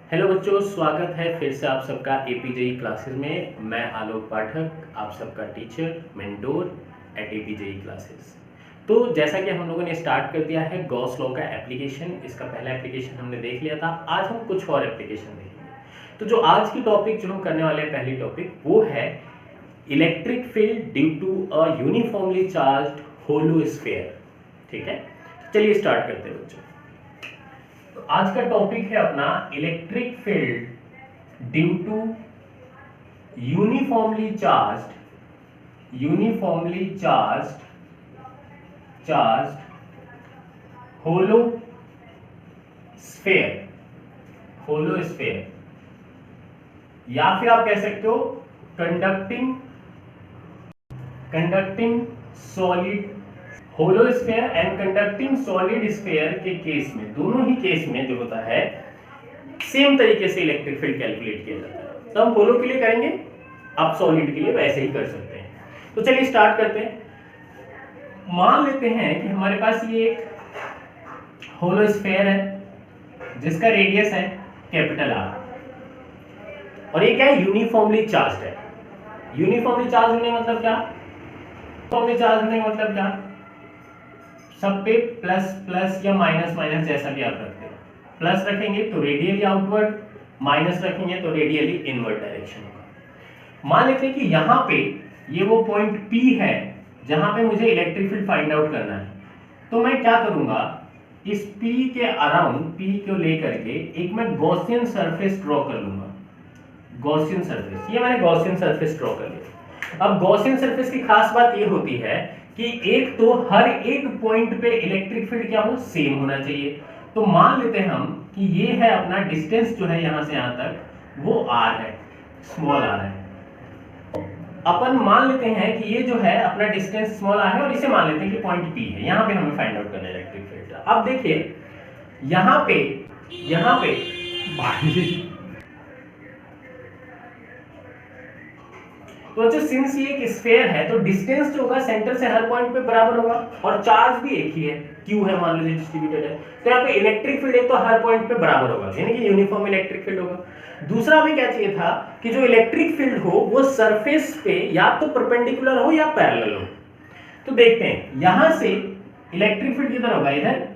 Hello बच्चों, स्वागत है फिर से आप सबका एपीजेई क्लासेस में। मैं आलोक पाठक, आप सबका टीचर मेंटोर एट एपीजेई क्लासेस। तो जैसा कि हम लोगों ने स्टार्ट कर दिया है गॉस लॉ का एप्लीकेशन, इसका पहला एप्लीकेशन हमने देख लिया था। आज हम कुछ और एप्लीकेशन देखेंगे। तो जो आज की टॉपिक जो हम करने वाले हैं, पहली टॉपिक, वो है electric field due to a uniformly charged hollow sphere. ठीक है, चलिए स्टार्ट करते हैं बच्चों। आज का टॉपिक है अपना electric field due to uniformly charged hollow sphere या फिर आप कह सकते हो conducting solid hollow sphere and conducting solid sphere के केस में, दोनों ही केस में जो होता है सेम तरीके से इलेक्ट्रिक फील्ड कैलकुलेट किया जाता है। तो हम होलो के लिए करेंगे, आप सॉलिड के लिए वैसे ही कर सकते हैं। तो चलिए स्टार्ट करते हैं। मान लेते हैं कि हमारे पास ये एक होलो स्फीयर है जिसका रेडियस है कैपिटल आर, और ये क्या है, यूनिफॉर्मली चार्ज्ड है। यूनिफॉर्मली चार्ज होने मतलब क्या, यूनिफॉर्मली चार्ज होने मतलब क्या, सब पे प्लस प्लस या माइनस माइनस जैसा भी आप रखते हो। प्लस रखेंगे तो रेडियली आउटवर्ड, माइनस रखेंगे तो रेडियली इनवर्ड डायरेक्शन होगा। मान लेते हैं कि यहाँ पे ये वो पॉइंट P है जहां पे मुझे इलेक्ट्रिक फील्ड फाइंड आउट करना है। तो मैं क्या करूंगा, इस P के अराउंड, P को लेकर के एक मैं गॉसियन सरफेस ड्रॉ कर लूंगा। गॉसियन सरफेस, ये मैंने गॉसियन सरफेस ड्रॉ कर लिया। अब गॉसियन सरफेस की खास बात ये होती है कि एक तो हर एक पॉइंट पे इलेक्ट्रिक फील्ड क्या हो, सेम होना चाहिए। तो मान लेते हैं हम कि ये है अपना डिस्टेंस जो है यहां से यहां तक, वो r है, स्मॉल r है। अपन मान लेते हैं कि ये जो है अपना डिस्टेंस स्मॉल r है, और इसे मान लेते हैं कि पॉइंट P है। यहां पे हमें फाइंड आउट करना है इलेक्ट्रिक फील्ड। अब देखिए यहां पे तो जो सिंस ये एक स्फीयर है तो डिस्टेंस जो होगा सेंटर से हर पॉइंट पे बराबर होगा, और चार्ज भी एक ही है, Q है, मान लीजिए डिस्ट्रीब्यूटेड है। तो यहाँ पे इलेक्ट्रिक फील्ड एक तो हर पॉइंट पे बराबर होगा, यानी कि यूनिफॉर्म इलेक्ट्रिक फील्ड होगा। दूसरा हमें क्या चाहिए था कि जो इलेक्ट्रिक फील्ड हो वो सरफेस पे या तो परपेंडिकुलर हो या पैरेलल हो। तो देखते हैं, यहां से इलेक्ट्रिक फील्ड किधर होगा, इधर।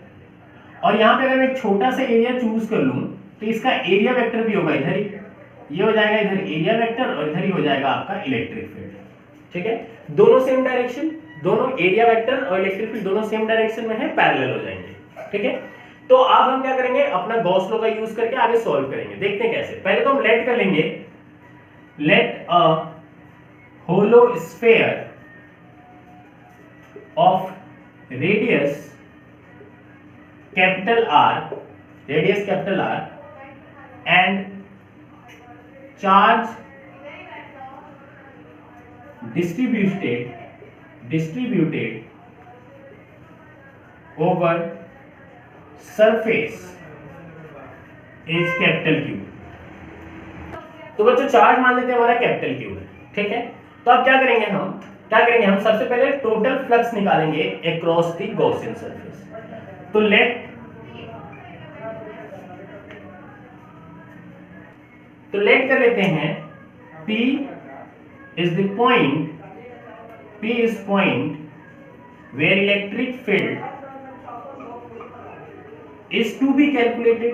और यहाँ पे अगर मैं एक छोटा सा एरिया चूज कर लूं तो इसका एरिया वेक्टर भी होगा इधर ही, ये हो जाएगा इधर एरिया वेक्टर, और इधर ही हो जाएगा आपका इलेक्ट्रिक फील्ड। ठीक है, दोनों सेम डायरेक्शन, दोनों एरिया वेक्टर और इलेक्ट्रिक फील्ड दोनों सेम डायरेक्शन में है, पैरेलल हो जाएंगे। ठीक है, तो अब हम क्या करेंगे, अपना गॉस लॉ का यूज करके आगे सॉल्व करेंगे। देखते हैं कैसे। पहले तो हम लेट कर लेंगे, let a hollow sphere of radius capital R and charge distributed over surface is capital Q। तो बच्चों चार्ज मान लेते हैं हमारा कैपिटल Q है। ठीक है, तो अब क्या करेंगे हम सबसे पहले टोटल फ्लक्स निकालेंगे अक्रॉस द गॉसियन सरफेस। तो लेट कर लेते हैं P is point where electric field is to be calculated,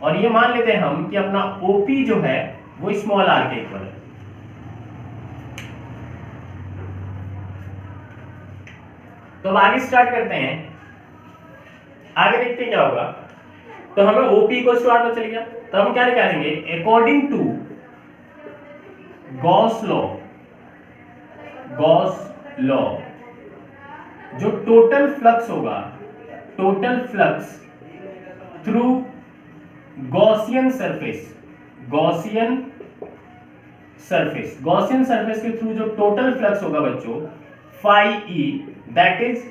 और ये मान लेते हैं हम कि अपना OP जो है वो स्मॉल r के इक्वल है। तो अब आगे स्टार्ट करते हैं, आगे देखते हैं क्या होगा। तो हमें OP को स्टार्ट में चल गया, तो हम क्या निकालेंगे, अकॉर्डिंग टू गॉस लॉ जो टोटल फ्लक्स होगा, total flux through Gaussian surface के थ्रू जो टोटल फ्लक्स होगा बच्चों, phi E, that is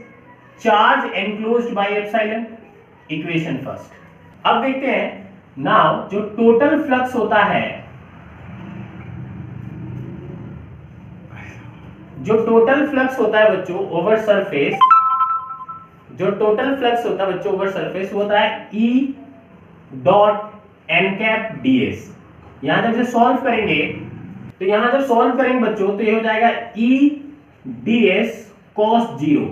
charge enclosed by epsilon. Equation first. अब देखते हैं नाउ जो टोटल फ्लक्स होता है, जो टोटल फ्लक्स होता है बच्चों ओवर सरफेस, जो टोटल फ्लक्स होता है बच्चों ओवर सरफेस वो होता है E dot N cap D S. यहां जब इसे सॉल्व करेंगे तो यहां जब सॉल्व करेंगे बच्चों तो ये हो जाएगा E D S cos zero.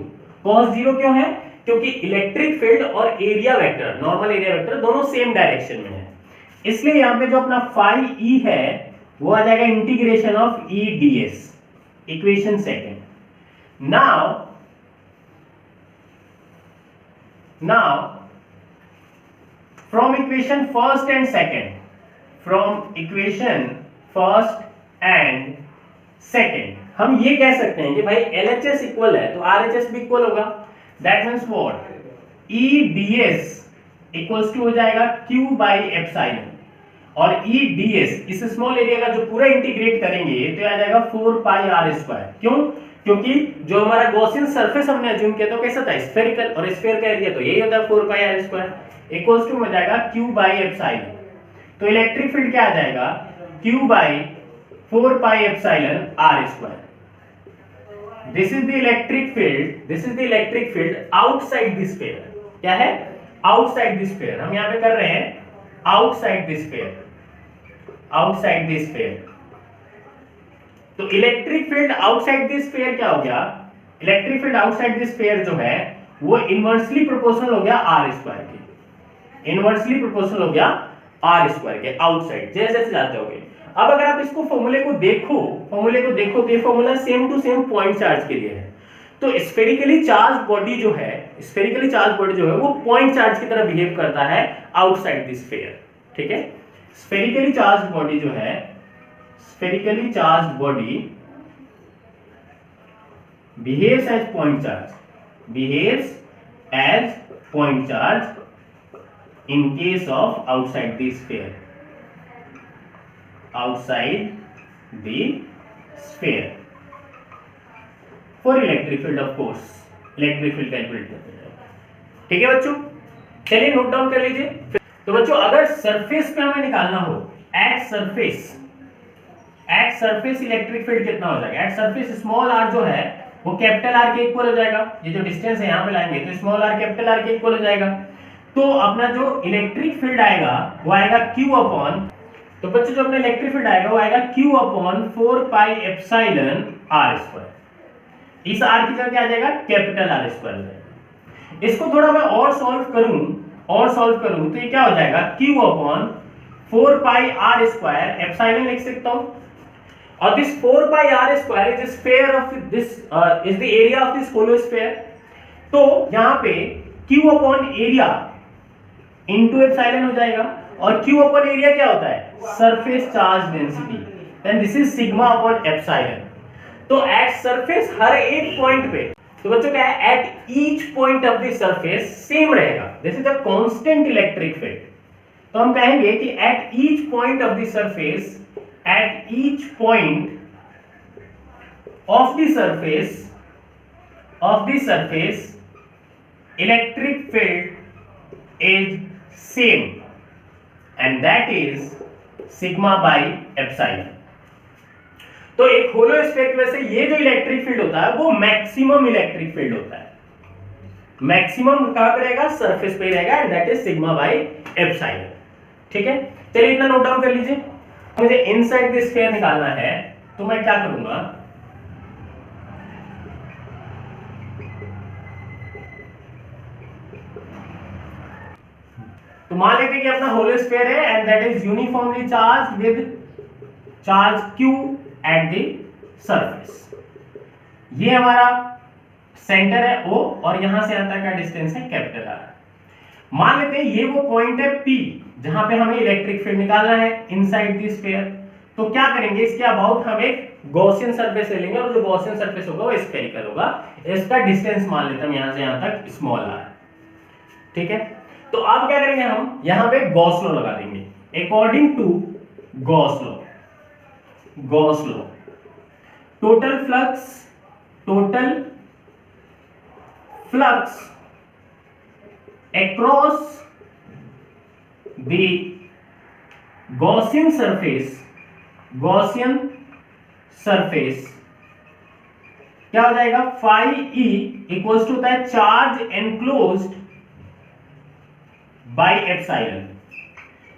Cos zero क्यों है? क्योंकि इलेक्ट्रिक फील्ड और area vector, normal area vector दोनों सेम डायरेक्शन में है, इसलिए यहां पे जो अपना फाई ई है वो आ जाएगा integration of E D S, equation second. Now from equation first and second हम ये कह सकते हैं कि भाई LHS इक्वल है तो RHS भी इक्वल होगा। That means what? EDS equals to हो जाएगा Q बाई एप्सिलॉन, और EDS इस स्मॉल एरिया का जो पूरा इंटीग्रेट करेंगे तो आ जाएगा 4 पाई r स्क्वायर। क्यों? क्योंकि जो हमारा गॉसियन सरफेस हमने अज्यूम किया तो कैसा था? स्फेरिकल, और स्फीयर का एरिया तो यही होता है 4 pi r square equals to हो जाएगा Q बाई एप्सिलॉन। तो इलेक्ट्रिक फील्ड क्या आ जाएगा? Q by 4 pi epsilon r square. This is the electric field outside the sphere. क्या है? Outside the sphere. हम यहां पे कर रहे हैं आउटसाइड द स्फीयर। तो electric field outside the sphere क्या हो गया? Electric field outside the sphere जो है वो इनवर्सली प्रोपोर्शनल हो गया r स्क्वायर के, इनवर्सली प्रोपोर्शनल हो गया r स्क्वायर के आउटसाइड, जैसे जैसे जाते होगे। अब अगर आप इसको फॉर्मूले को देखो तो ये formula same to same point charge के लिए है। तो स्फेरिकली चार्ज बॉडी जो है वो पॉइंट चार्ज की तरह बिहेव करता है आउटसाइड द स्फीयर। ठीक है, स्फेरिकली चार्ज बॉडी जो है, spherically charge body behaves as point charge in case of outside the sphere, for electric field of course, electric field calculate करते हैं। ठीक है बच्चों, चलिए नोट डाउन कर लीजिए। तो बच्चों अगर सरफेस पे हमें निकालना हो एट सरफेस इलेक्ट्रिक फील्ड कितना हो जाएगा? एट सरफेस स्मॉल r जो है वो कैपिटल R के इक्वल हो जाएगा। ये जो डिस्टेंस है यहां पे लाएंगे तो स्मॉल r कैपिटल R के इक्वल हो जाएगा। तो अपना जो इलेक्ट्रिक फील्ड आएगा वो आएगा Q अपॉन, तो बच्चों जो अपना इलेक्ट्रिक फील्ड आएगा वो आएगा Q अपॉन 4 पाई एप्सिलॉन r स्क्वायर। इस r की जगह क्या आ जाएगा? कैपिटल R स्क्वायर हो जाएगा। इसको थोड़ा मैं और सॉल्व करूं तो ये क्या हो जाएगा? Q upon 4 pi r square epsilon लिख सकता हूं, और this 4 pi r square is sphere of this is the area of this hollow sphere. तो यहां पे Q upon area into epsilon हो जाएगा, और Q अपॉन एरिया क्या होता है? Surface charge density, then this is sigma upon epsilon. तो एट सरफेस हर एक पॉइंट पे, तो बच्चों क्या है? At each point of the surface same रहेगा, this is a constant electric field. तो हम कहेंगे कि eight each point of the surface, eight each point of the surface electric field is same, and that is sigma by epsilon। तो एक होलो sphere की वजह से ये जो इलेक्ट्रिक फील्ड होता है वो मैक्सिमम इलेक्ट्रिक फील्ड होता है। मैक्सिमम कहां पे रहेगा? सरफेस पे रहेगा, and that is sigma by epsilon. ठीक है, चलिए इतना नोट डाउन कर लीजिए। मुझे इनसाइड द स्फीयर निकालना है तो मैं क्या करूंगा? तो मान लेते हैं कि अपना होलो स्फीयर है and that is uniformly charge with charge Q at the surface. ये हमारा सेंटर है O, और यहां से यहां तक का डिस्टेंस है कैपिटल R। मान लेते हैं ये वो पॉइंट है P जहां पे हमें इलेक्ट्रिक फील्ड निकालना है इनसाइड द स्फीयर। तो क्या करेंगे? इसके अबाउट हम एक गॉसियन सरफेस ले लेंगे, और जो गॉसियन सरफेस होगा वो स्फेरिकल होगा। इसका डिस्टेंस मान लेते हैं यहां से यहां तक स्मॉल r। ठीक है, तो अब क्या करेंगे? हम यहां पे गॉस लॉ लगा देंगे। According to Gauss law, total flux across the Gaussian surface क्या हो जाएगा, फाई ई इक्वल्स टू होता है चार्ज एनक्लोज्ड बाय एप्सिलॉन।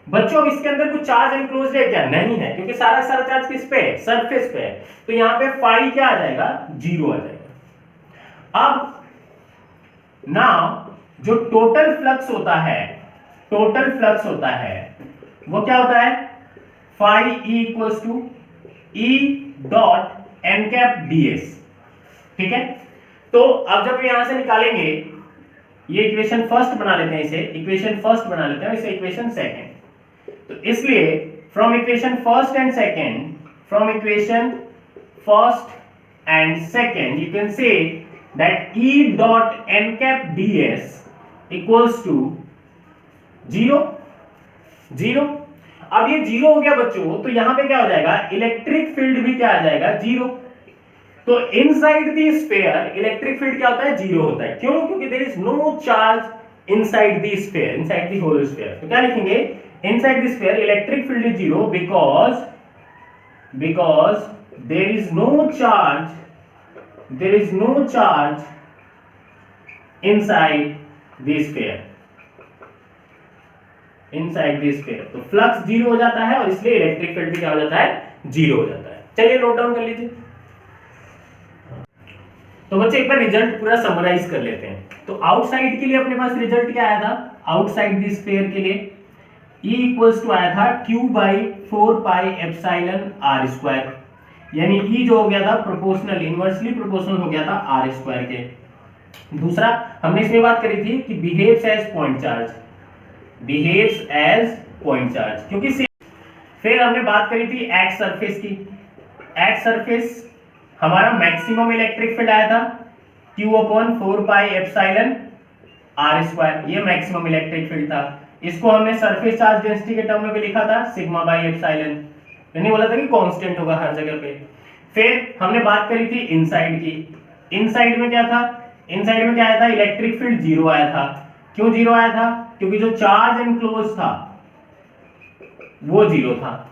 बच्चों अब इसके अंदर कुछ चार्ज एनक्लोज्ड है क्या, नहीं है, क्योंकि सारा चार्ज किस पे है, सरफेस पे है, तो यहां पे फाई क्या आ जाएगा, 0 आ जाएगा। अब ना जो टोटल फ्लक्स होता है, वो क्या होता है, phi E equals to E dot N cap DS. ठीक है, तो अब जब यहां से निकालेंगे, ये इक्वेशन फर्स्ट बना लेते हैं, इसे इक्वेशन फर्स्ट बना लेते हैं, इसे इक्वेशन सेकंड। तो इसलिए from equation first and second you can say that E dot n cap ds equals to 0। अब ये 0 हो गया बच्चों, तो यहां पे क्या हो जाएगा, इलेक्ट्रिक फील्ड भी क्या आ जाएगा, 0। तो inside the sphere electric field क्या होता है, 0 होता है। क्यों, क्योंकि there is no charge inside the sphere, inside the hollow sphere. तो क्या लिखेंगे, inside the sphere electric field is 0 because there is no charge inside the sphere, तो फ्लक्स 0 हो जाता है और इसलिए इलेक्ट्रिक फील्ड भी क्या हो जाता है, 0 हो जाता है। चलिए नोट डाउन कर लीजिए। तो बच्चे एक बार रिजल्ट पूरा समराइज कर लेते हैं। तो आउटसाइड के लिए अपने पास रिजल्ट क्या आया था, आउटसाइड द स्फीयर के लिए E इक्वल्स टू आया था Q by 4 pi epsilon R square, यानी E जो हो गया था प्रोपोर्शनल, इनवर्सली प्रोपोर्शनल हो गया था R स्क्वायर के। दूसरा हमने इसमें बात करी थी कि बिहेव्स एज पॉइंट चार्ज, क्योंकि फिर हमने बात करी थी एक्स सरफेस की। एक्स सरफेस हमारा मैक्सिमम इलेक्ट्रिक फील्ड आया था Q अपॉन 4 पाई एप्सिलॉन R स्क्वायर, ये मैक्सिमम इलेक्ट्रिक फील्ड था। इसको हमने सरफेस चार्ज डेंसिटी के टर्म में भी लिखा था सिग्मा बाई एप्सिलॉन, यानी बोला था कि कांस्टेंट होगा हर जगह पे। फिर हमने बात करी थी इनसाइड की। इनसाइड में क्या था, इनसाइड में क्या आया था, इलेक्ट्रिक फील्ड 0 आया था। क्यों 0 आया था, क्योंकि जो चार्ज एनक्लोज था वो 0 था।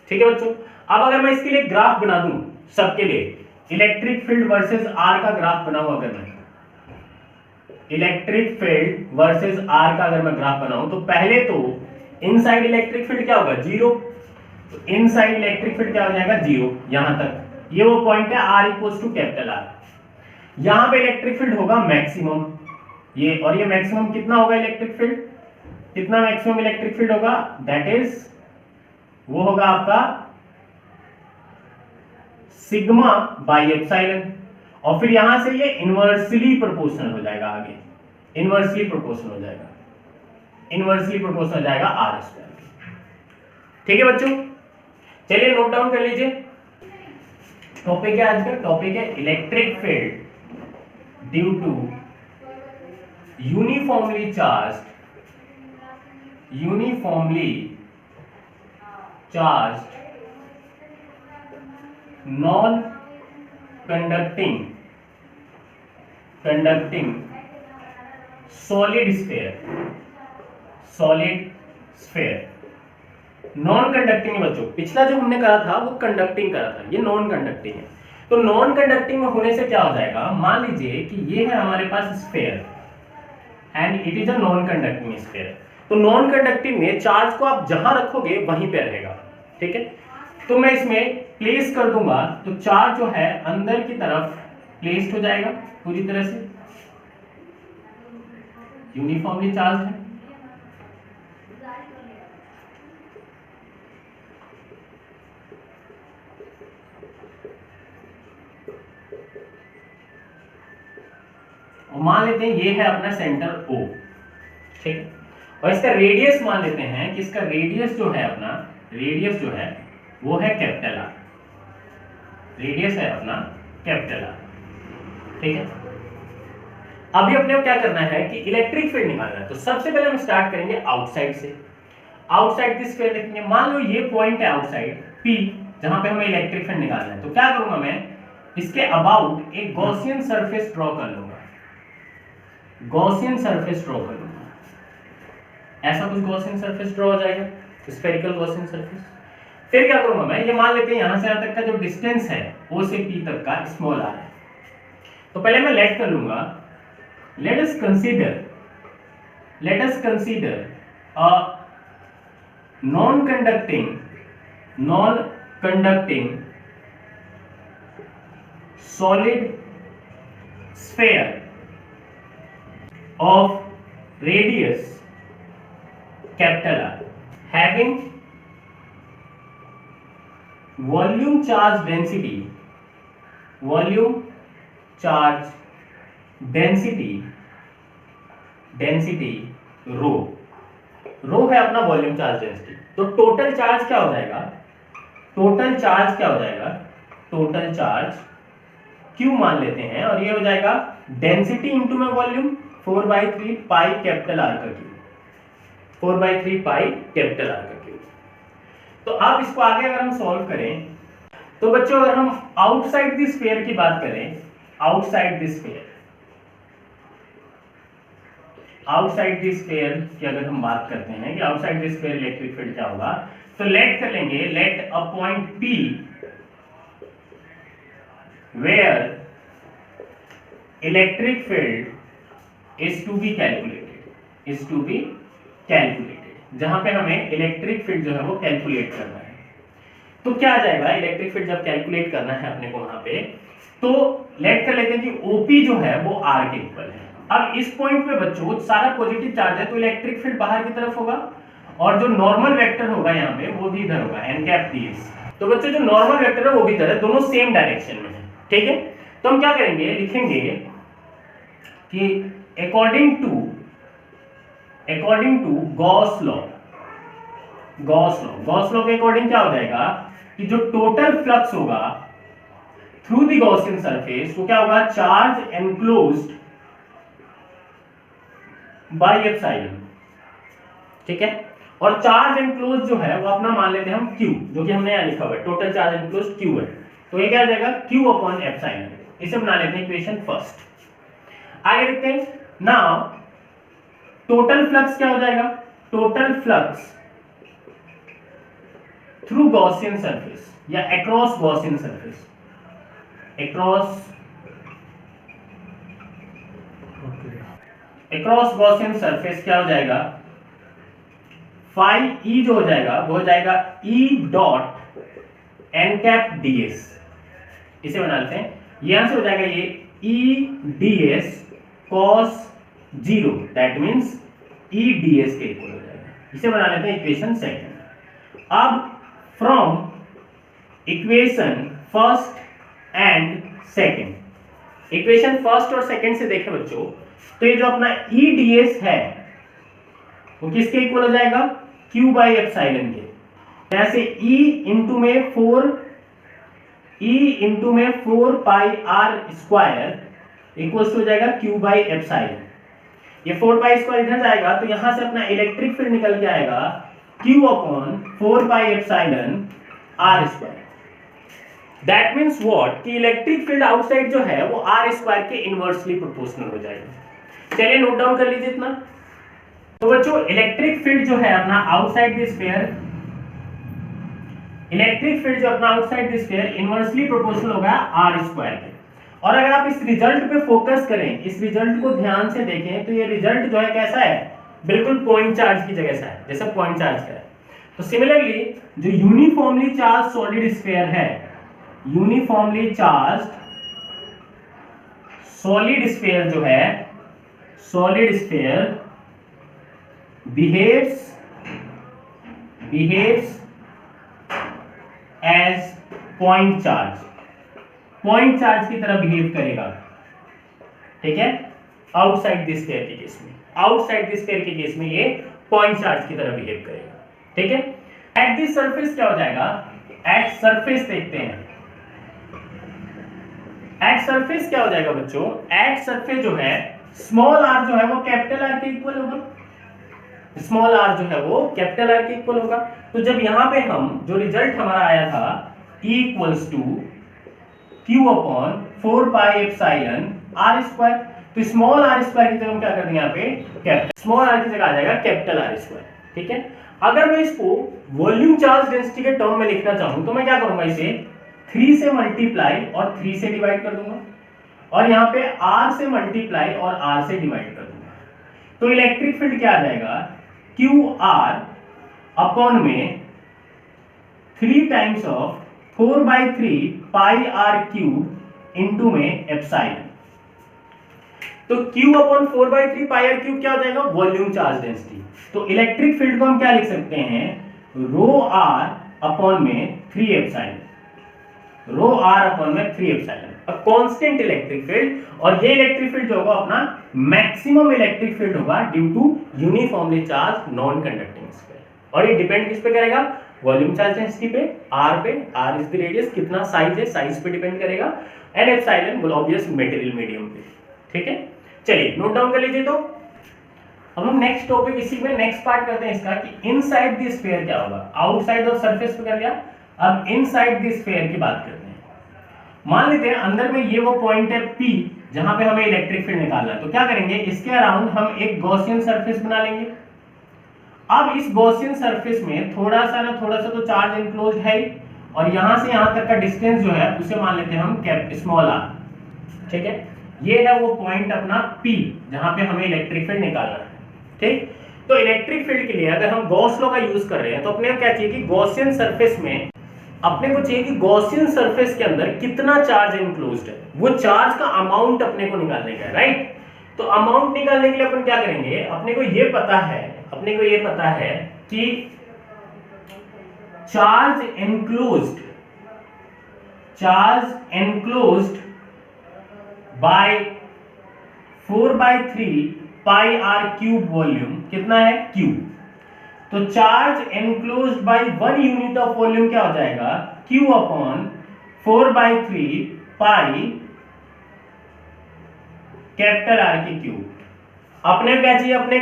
ठीक है बच्चों, अब अगर मैं इसके लिए ग्राफ बना दूं, सबके लिए इलेक्ट्रिक फील्ड वर्सेस आर का ग्राफ बनाऊं, अगर मैं इलेक्ट्रिक फील्ड वर्सेस आर का अगर मैं ग्राफ बनाऊं, तो पहले तो इनसाइड इलेक्ट्रिक फील्ड क्या होगा, 0। तो इनसाइड इलेक्ट्रिक फील्ड क्या हो जाएगा, 0 यहां तक, ये वो पॉइंट है R equals to capital R। यहां पे इलेक्ट्रिक फील्ड होगा मैक्सिमम, ये और ये मैक्सिमम कितना होगा इलेक्ट्रिक फील्ड, कितना मैक्सिमम इलेक्ट्रिक फील्ड होगा, दैट इज वो होगा आपका सिग्मा बाई एप्सिलॉन। और फिर यहां से ये इनवर्सली प्रोपोर्शनल हो जाएगा, आगे इनवर्सली प्रोपोर्शनल हो जाएगा R स्क्वायर। ठीक है बच्चों, चलिए नोट डाउन कर लीजिए। टॉपिक है आज का, टॉपिक है electric field due to uniformly charged non conducting solid sphere. Non conducting है बच्चों, पिछला जो हमने करा था वो कंडक्टिंग करा था, ये नॉन कंडक्टिंग है। तो नॉन कंडक्टिंग में होने से क्या हो जाएगा, मान लीजिए कि ये है हमारे पास sphere and it is a non conducting sphere. तो नॉन कंडक्टिंग में चार्ज को आप जहां रखोगे वहीं पे रहेगा। ठीक है, तो मैं इसमें प्लेस कर दूंगा, तो चार्ज जो है अंदर की तरफ प्लेस्ड हो जाएगा पूरी तरह से, यूनिफॉर्मली चार्ज है। और मान लेते हैं ये है अपना सेंटर O, ठीक है, और इसका रेडियस मान लेते हैं कि इसका रेडियस जो है अपना, रेडियस जो है वो है कैपिटल R, रेडियस है अपना कैपिटल R। ठीक है, अभी अपने को क्या करना है कि इलेक्ट्रिक फील्ड निकालना है। तो सबसे पहले हम स्टार्ट करेंगे आउटसाइड से। आउटसाइड दिस फील्ड लिखेंगे, मान लो ये पॉइंट है आउटसाइड P, जहां पे हमें इलेक्ट्रिक फील्ड निकालना है। तो क्या करूंगा मैं, इसके अबाउट एक गॉसियन सरफेस ड्रॉ कर लूंगा, गॉसियन सरफेस ड्रॉ कर लूंगा, ऐसा कुछ गॉसियन सरफेस ड्रॉ हो जाएगा, स्फेरिकल गॉसियन सरफेस। फिर क्या करूंगा मैं, ये मान लेते हैं यहां से यहां तक का जो डिस्टेंस है O से P तक का स्मॉल r है, तो पहले मैं लेट कर लूंगा। Let us consider a non conducting solid sphere of radius capital R having volume charge density रो है अपना वॉल्यूम चार्ज डेंसिटी। तो टोटल चार्ज क्या हो जाएगा, टोटल चार्ज क्यू मान लेते हैं और ये हो जाएगा डेंसिटी इंटू में वॉल्यूम 4/3 पाई कैपिटल आर का क्यूब, 4/3 पाई कैपिटल आर का क्यूब। तो अब इसको आगे अगर हम सॉल्व करें तो बच्चों अगर हम आउटसाइड द स्फीयर की बात करें, आउटसाइड द स्फीयर की अगर हम बात करते हैं कि outside the sphere electric field क्या होगा, तो लेट कर लेंगे, let a point P where electric field is to be calculated, जहां पे हमें इलेक्ट्रिक फील्ड जो है वो कैलकुलेट करना है। तो क्या आ जाएगा, इलेक्ट्रिक फील्ड जब कैलकुलेट करना है अपने को वहां पे, तो लेट कर लेते हैं कि OP जो है वो R के इक्वल है। अब इस पॉइंट पे बच्चों सारा पॉजिटिव चार्ज है तो इलेक्ट्रिक फील्ड बाहर की तरफ होगा और जो नॉर्मल वेक्टर होगा यहाँ पे वो भी इधर होगा, n∠ds। तो बच्चों जो नॉर्मल वेक्टर है वो भी इधर है, दोनों सेम डायरेक्शन में है, ठीक है। तो हम क्या करेंगे, लिखेंगे कि अकॉर्डिंग टू गॉस लॉ के अकॉर्डिंग क्या हो जाएगा कि जो टोटल फ्लक्स होगा थ्रू द गॉसियन सरफेस वो क्या होगा, चार्ज एनक्लोज्ड बाय एप्सिलॉन, ठीक है। और चार्ज एनक्लोज जो है वो अपना मान लेते हैं हम Q, जो कि हमने यहां लिखा हुआ है, टोटल चार्ज एनक्लोज Q है, तो ये क्या आ जाएगा Q/एप्सिलॉन। इसे बना लेते हैं इक्वेशन फर्स्ट। आगे देखते हैं, नाउ टोटल फ्लक्स क्या हो जाएगा, total flux through Gaussian surface या across Gaussian surface, across Gaussian surface क्या हो जाएगा, फाई E जो हो जाएगा वो हो जाएगा E.n∠ds। इसे बना लेते हैं, यहां से हो जाएगा ये E/ds cos 0, that means E/ds के इक्वल हो जाएगा। इसे बना लेते हैं इक्वेशन सेकंड। अब from equation first and second, equation first और सेकंड से देखें बच्चों, तो ये जो अपना E/ds है वो किसके इक्वल हो जाएगा, Q/एप्सिलॉन के। यहां से E इंटू में 4 पाई R स्क्वायर इक्वल्स हो जाएगा Q/एप्सिलॉन। ये 4 पाई स्क्वायर इधर जाएगा तो यहां से अपना इलेक्ट्रिक फील्ड निकल के आएगा Q/4 pi epsilon R square. That means what, कि इलेक्ट्रिक फील्ड आउटसाइड जो है वो R स्क्वायर के इनवर्सली प्रोपोर्शनल हो जाएगा। चलिए नोट डाउन कर लीजिए इतना। तो बच्चों इलेक्ट्रिक फील्ड जो है अपना outside the sphere, electric field जो अपना outside the sphere inversely proportional होगा R स्क्वायर के। और अगर आप इस रिजल्ट पे फोकस करें, इस रिजल्ट को ध्यान से देखें, तो ये रिजल्ट जो है कैसा है, बिल्कुल पॉइंट चार्ज की जगह सा है, जैसे पॉइंट चार्ज का है। तो सिमिलरली जो यूनिफॉर्मली चार्ज सॉलिड स्फीयर है, यूनिफॉर्मली चार्ज सॉलिड स्फीयर जो है, solid sphere behaves as point charge की तरह बिहेव करेगा, ठीक है। आउटसाइड द स्फीयर के केस में, आउटसाइड द स्फीयर के केस में ये पॉइंट चार्ज की तरह बिहेव करेगा, ठीक है। एट द सरफेस क्या हो जाएगा, एट सरफेस देखते हैं, एट सरफेस क्या हो जाएगा बच्चों, एट सरफेस जो है स्मॉल r जो है वो कैपिटल R के इक्वल होगा, स्मॉल r जो है वो कैपिटल R के इक्वल होगा। तो जब यहां पे हम जो रिजल्ट हमारा आया था E equals to Q/4 pi epsilon R square, तो स्मॉल r स्क्वायर की जगह हम क्या कर देंगे, यहाँ पे कैपिटल स्मॉल r की जगह आ जाएगा कैपिटल R स्क्वायर, ठीक है। अगर मैं इसको वॉल्यूम चार्ज डेंसिटी के टर्म में लिखना चाहूं तो मैं क्या करूंगा, इसे 3 से मल्टीप्लाई और 3 से डिवाइड कर दूंगा। और यहाँ पे R से मल्टीप्लाई और R से डिवाइड कर दूंगा, तो इलेक्ट्रिक फील्ड क्या आ जाएगा, QR अपॉन में 3 times of 4/3 pi R cube into में एप्सिलॉन। तो Q upon 4/3 pi R cube क्या हो जाएगा, वॉल्यूम चार्ज डेंसिटी। तो इलेक्ट्रिक फील्ड को हम क्या लिख सकते हैं, रो R अपॉन में 3 एप्सिलॉन, रो R अपॉन में 3 epsilon, a constant electric field. और ये इलेक्ट्रिक फील्ड जो होगा अपना मैक्सिमम इलेक्ट्रिक फील्ड होगा due to uniformly charge non conducting sphere. और ये डिपेंड किस पे करेगा, वॉल्यूम चार्ज डेंसिटी पे, R पे, R इज द रेडियस, कितना साइज है, साइज पे डिपेंड करेगा, and epsilon will obvious material medium पे। ठीक है, चलिए नोट डाउन कर लीजिए। तो अब हम नेक्स्ट टॉपिक इसी में नेक्स्ट पार्ट करते हैं इसका कि इनसाइड द स्फीयर क्या होगा। आउटसाइड और सरफेस पे कर लिया, अब इनसाइड द स्फीयर की बात करते हैं। मान लेते हैं अंदर में ये वो पॉइंट है P जहां पे हमें इलेक्ट्रिक फील्ड निकालना है, तो क्या करेंगे, इसके अराउंड हम एक गॉसियन सरफेस बना लेंगे। अब इस गॉसियन सरफेस में थोड़ा सा तो चार्ज इनक्लोज्ड है, और यहां से यहां तक का डिस्टेंस जो है उसे मान लेते हैं हम स्मॉल r। ठीक है, ये है वो पॉइंट अपना P जहां पे हमें इलेक्ट्रिक फील्ड निकालना है। ठीक, तो इलेक्ट्रिक फील्ड के लिए अगर हम गॉस लॉ का यूज कर रहे हैं तो अपने को क्या चाहिए कि गॉसियन सरफेस में अपने को चाहिए कि गॉसियन सरफेस के अंदर कितना चार्ज इनक्लोज्ड है, वो चार्ज का अमाउंट अपने को निकालने का है, राइट। तो अमाउंट निकालने के लिए अपन क्या करेंगे, अपने को ये पता है कि charge enclosed by 4/3 pi R cube volume कितना है, Q। तो charge enclosed by 1 unit of volume क्या हो जाएगा, Q upon 4/3 pi capital R की क्यूब। अपने को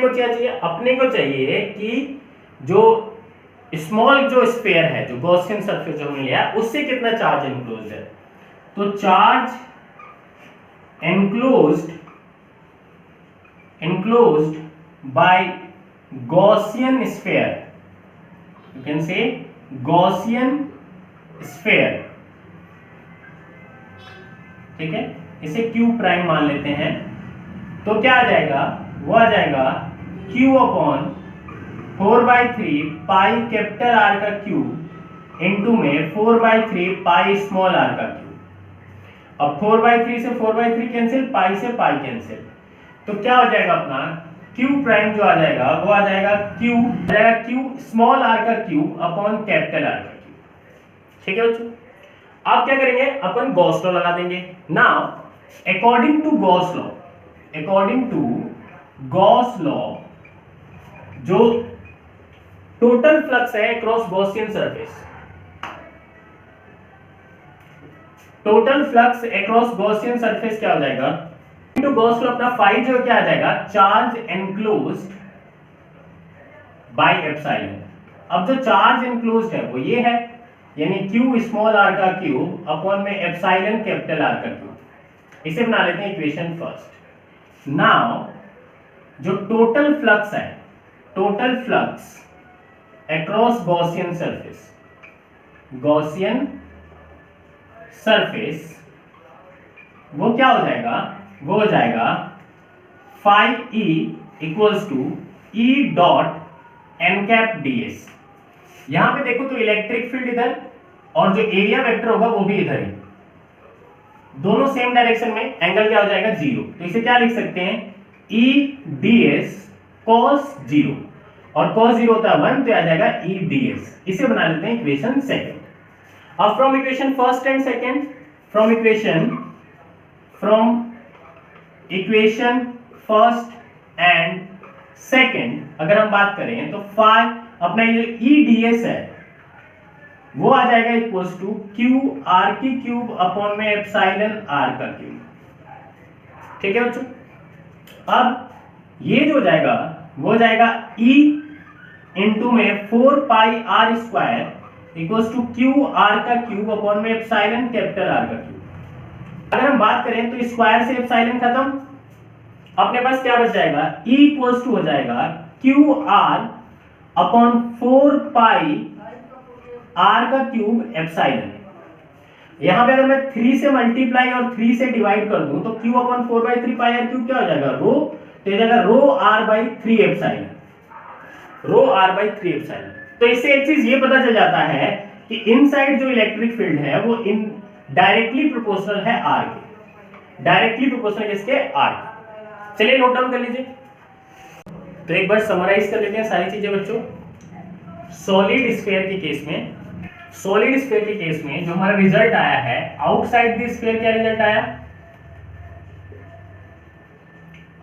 क्या चाहिए, अपने को चाहिए कि जो स्मॉल जो स्फीयर है, जो गॉसियन सरफेस जो हमने लिया उससे कितना चार्ज एनक्लोज्ड है। तो charge enclosed by Gaussian sphere, you can say Gaussian sphere। ठीक है, इसे Q प्राइम मान लेते हैं, तो क्या आ जाएगा, वो आ जाएगा Q upon 4/3 pi capital R का क्यूब इंटू में 4/3 पाई स्मॉल r का क्यूब। अब 4/3 से 4/3 कैंसिल, पाई से पाई कैंसिल, तो क्या हो जाएगा अपना Q प्राइम जो आ जाएगा वो आ जाएगा Q स्मॉल r का क्यूब अपॉन कैपिटल R का क्यूब। ठीक है बच्चों, आप क्या करेंगे, अपन गॉस लॉ लगा देंगे। Now according to Gauss law जो टोटल फ्लक्स है across Gaussian surface, total flux across Gaussian surface क्या हो जाएगा, इनटू गॉस लॉ अपना फाई जो क्या आ जाएगा, चार्ज एनक्लोज्ड बाय एप्सिलॉन। अब जो चार्ज एनक्लोज्ड है वो ये है, यानी Q स्मॉल r का क्यूब अपॉन में एप्सिलॉन कैपिटल R का क्यूब। इसे बना लेते हैं इक्वेशन फर्स्ट। नाउ जो टोटल फ्लक्स है, total flux across Gaussian surface वो क्या हो जाएगा, वो हो जाएगा phi E equals to E dot N cap ds। यहां पे देखो तो इलेक्ट्रिक फील्ड इधर और जो एरिया वेक्टर होगा वो भी इधर ही, दोनों सेम डायरेक्शन में, एंगल क्या हो जाएगा 0। तो इसे क्या लिख सकते हैं, E ds cos 0, और cos 0 होता है 1, तो आ जाएगा E ds। इसे बना लेते हैं इक्वेशन सेकंड। अब from equation first and second, from equation first and second अगर हम बात करें तो फाई अपना ये E ds है वो आ जाएगा इक्वल्स टू Q R की क्यूब अपॉन में एप्सिलॉन R का क्यूब। ठीक है बच्चों, अब ये जो जाएगा वो जाएगा E इंटू में 4 pi R square equals to Q R का क्यूब अपॉन में एप्सिलॉन कैपिटल R का क्यूब। अगर हम बात करें तो स्क्वायर से एप्सिलॉन खत्म, अपने पास क्या बच जाएगा, E इक्वल्स टू हो जाएगा Q R upon 4 pi R का क्यूब एप्सिलॉन। यहाँ पे अगर मैं 3 से मल्टीप्लाई और 3 से डिवाइड कर दूं तो Q/4/3 पाई आर क्यूब क्या हो जाएगा, रो, तो जाएगा rho r by 3 epsilon, rho r by 3 epsilon. तो इससे एक चीज ये पता चल जाता है कि इनसाइड जो इलेक्ट्रिक फील्ड है वो इन डायरेक्टली प्रोपोर्शनल है आर के, डायरेक्टली प्रोपोर्शनल किसके, आर के। चलिए नोट डाउन कर लीजिए। तो एक बार समराइज कर लेते हैं सारी चीजें बच्चों। सॉलिड स्फीयर के केस में, सॉलिड स्फीयर के केस में जो हमारा रिजल्ट आया है, आउटसाइड द स्फीयर क्या रिजल्ट आया,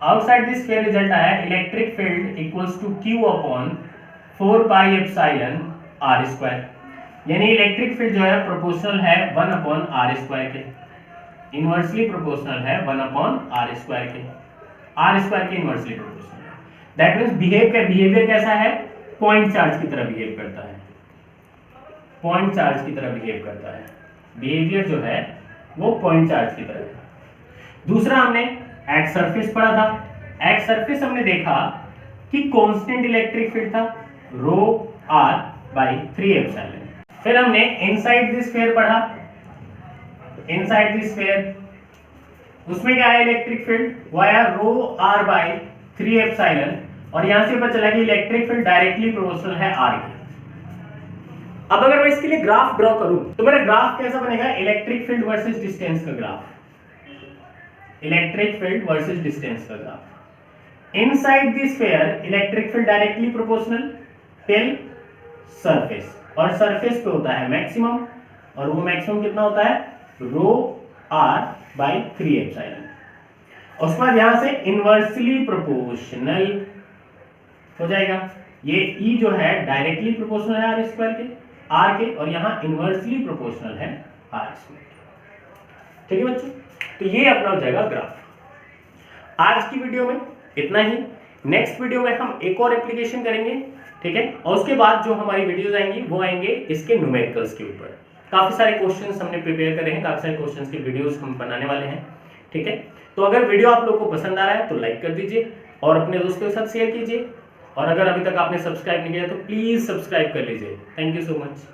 आउटसाइड द स्फीयर रिजल्ट आया electric field equals to Q/4 pi epsilon R square, यानी इलेक्ट्रिक फील्ड जो है प्रोपोर्शनल है 1/r स्क्वायर के, इनवर्सली प्रोपोर्शनल है 1/r स्क्वायर के, r स्क्वायर के इनवर्सली प्रोपोर्शनल है। दैट मींस बिहेवियर कैसा है, पॉइंट चार्ज की तरह बिहेव करता है, पॉइंट चार्ज की तरह बिहेव करता है, बिहेवियर जो है वो पॉइंट चार्ज की तरह है। दूसरा हमने एट सरफेस पढ़ा था, एट सरफेस हमने देखा कि कांस्टेंट इलेक्ट्रिक फील्ड था रो आर बाई 3 एप्सिलॉन। फिर हमने इनसाइड द स्फीयर पढ़ा, इनसाइड द स्फीयर उसमें क्या है, इलेक्ट्रिक फील्ड वो आया रो आर बाई 3 एप्सिलॉन, और यहां से पता चला कि इलेक्ट्रिक फील्ड डायरेक्टली प्रोपोर्शनल है आर के। अब अगर मैं इसके लिए ग्राफ ड्रॉ करूं तो मेरा ग्राफ कैसा बनेगा, इलेक्ट्रिक फील्ड वर्सेस डिस्टेंस का graph, electric field versus distance का graph. Inside the sphere electric field directly proportional till surface, और सरफेस पे होता है मैक्सिमम, और वो मैक्सिमम कितना होता है, रो आर बाई 3 एप्सिलॉन। उसके बाद यहां से इनवर्सली प्रोपोर्शनल हो जाएगा, ये ई जो है डायरेक्टली प्रोपोर्शनल है आर स्क्वायर के, आर के, और यहां इनवर्सली प्रोपोर्शनल है आर स्क्वायर के। ठीक है बच्चों, तो ये अपना हो जाएगा ग्राफ। आज की वीडियो में इतना ही, नेक्स्ट वीडियो में हम एक और एप्लीकेशन करेंगे, ठीक है, और उसके बाद जो हमारी वीडियोस आएंगी वो आएंगे इसके न्यूमेरिकल्स के ऊपर। काफी सारे क्वेश्चंस हमने प्रिपेयर करे हैं, काफी सारे क्वेश्चंस की वीडियोस हम बनाने वाले हैं, ठीक है। तो अगर वीडियो आप लोगों को पसंद आ रहा है तो लाइक कर दीजिए और अपने दोस्तों के साथ शेयर कीजिए, और अगर अभी तक आपने सब्सक्राइब नहीं किया तो प्लीज सब्सक्राइब कर लीजिए। Thank you so much.